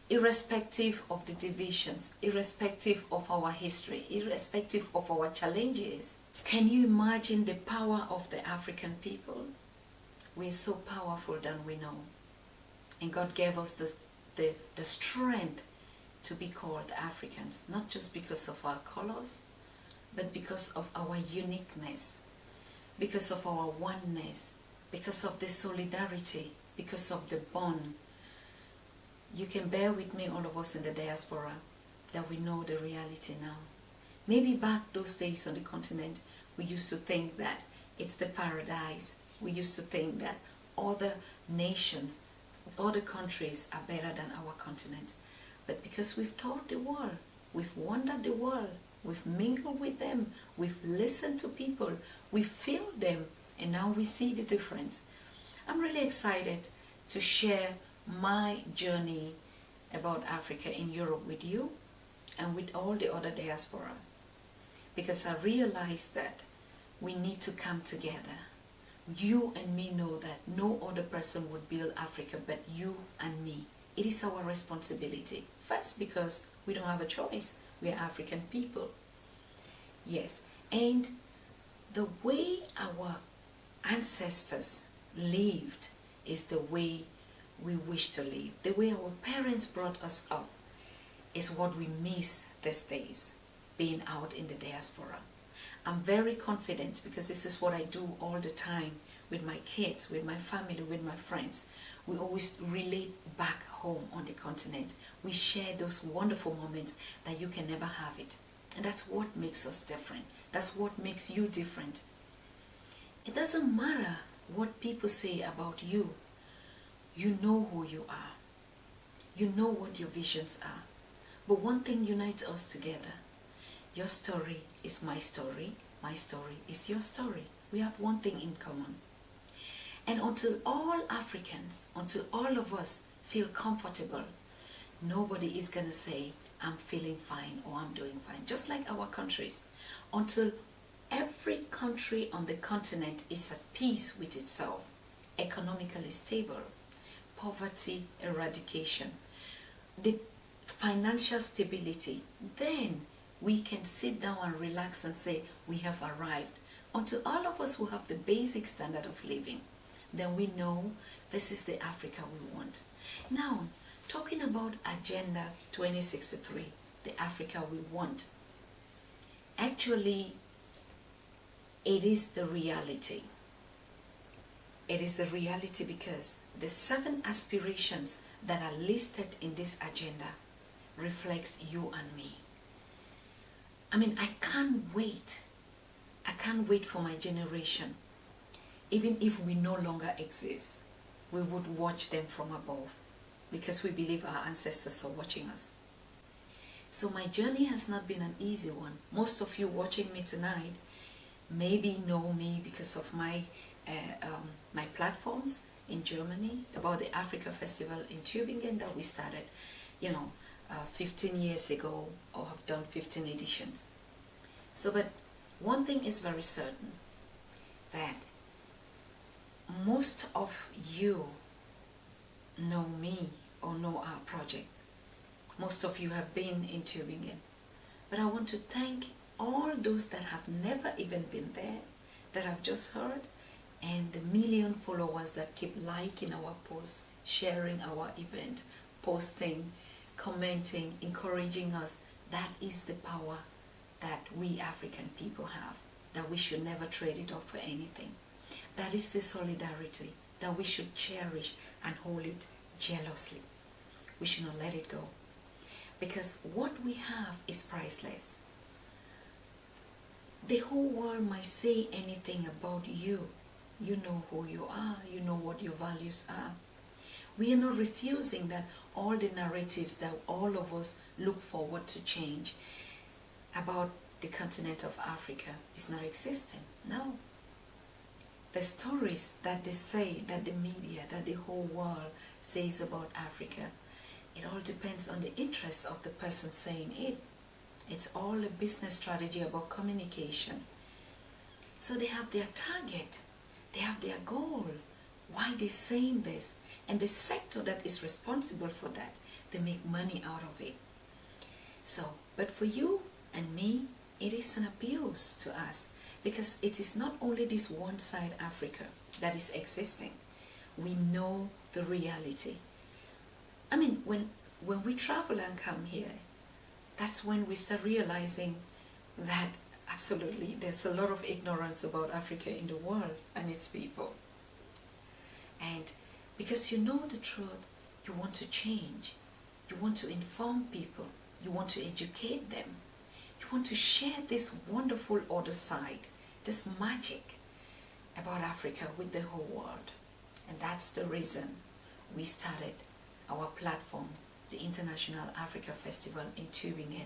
irrespective of the divisions, irrespective of our history, irrespective of our challenges. Can you imagine the power of the African people? We're so powerful than we know. And God gave us the strength to be called Africans, not just because of our colors, but because of our uniqueness, because of our oneness, because of the solidarity, because of the bond. You can bear with me, all of us in the diaspora, that we know the reality now. Maybe back those days on the continent, we used to think that it's the paradise. We used to think that other nations, other countries are better than our continent. But because we've taught the world, we've wandered the world, we've mingled with them, we've listened to people, we feel them, and now we see the difference. I'm really excited to share my journey about Africa in Europe with you and with all the other diaspora, because I realized that we need to come together. You and me know that no other person would build Africa but you and me. It is our responsibility. First, because we don't have a choice. We are African people. Yes, and the way our ancestors lived is the way we wish to live. The way our parents brought us up is what we miss these days, being out in the diaspora. I'm very confident, because this is what I do all the time with my kids, with my family, with my friends. We always relate back home on the continent. We share those wonderful moments that you can never have it. And that's what makes us different. That's what makes you different. It doesn't matter what people say about you. You know who you are. You know what your visions are. But one thing unites us together. Your story is my story is your story. We have one thing in common. And until all Africans, until all of us feel comfortable, nobody is going to say, I'm feeling fine or I'm doing fine. Just like our countries. Until every country on the continent is at peace with itself, economically stable, poverty eradication, the financial stability, then we can sit down and relax and say we have arrived. Until all of us who have the basic standard of living, then we know this is the Africa we want. Now, talking about Agenda 2063, the Africa we want, actually it is the reality. It is the reality because the 7 aspirations that are listed in this agenda reflects you and me. I mean, I can't wait. I can't wait for my generation. Even if we no longer exist, we would watch them from above because we believe our ancestors are watching us. So my journey has not been an easy one. Most of you watching me tonight maybe know me because of my my platforms in Germany about the Africa Festival in Tübingen that we started, 15 years ago, or have done 15 editions. So, but one thing is very certain, that most of you know me or know our project. Most of you have been in Tübingen. But I want to thank all those that have never even been there, that have just heard, and the million followers that keep liking our posts, sharing our event, posting, commenting, encouraging us. That is the power that we African people have, that we should never trade it up for anything. That is the solidarity that we should cherish and hold it jealously. We should not let it go. Because what we have is priceless. The whole world might say anything about you. You know who you are. You know what your values are. We are not refusing that all the narratives that all of us look forward to change about the continent of Africa is not existing. No. The stories that they say, that the media, that the whole world says about Africa, it all depends on the interests of the person saying it. It's all a business strategy about communication. So they have their target, they have their goal, why they're saying this, and the sector that is responsible for that, They make money out of it. So, but for you and me, it is an abuse to us, because it is not only this one side Africa that is existing. We know the reality. I mean, when we travel and come here, that's when we start realizing that absolutely there's a lot of ignorance about Africa in the world and its people. And because you know the truth, you want to change. You want to inform people. You want to educate them. You want to share this wonderful other side, this magic about Africa with the whole world. And that's the reason we started our platform, the International Africa Festival in Tübingen.